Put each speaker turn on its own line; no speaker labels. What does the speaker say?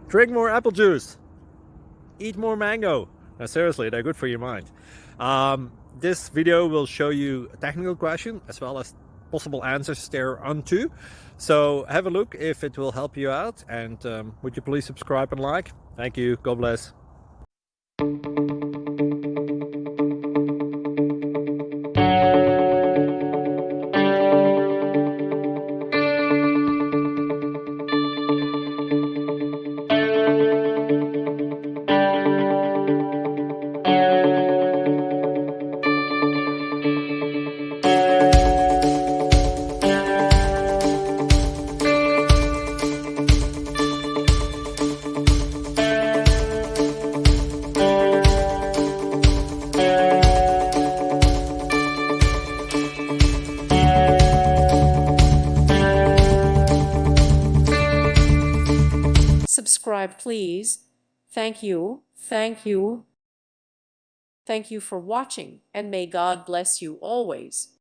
Drink more apple juice. Eat more mango. Seriously, they're good for your mind. This video will show you a technical question as well as possible answers thereunto. So have a look if it will help you out, and would you please subscribe and like? Thank you. God bless.
Subscribe, please. Thank you. Thank you. Thank you for watching, and may God bless you always.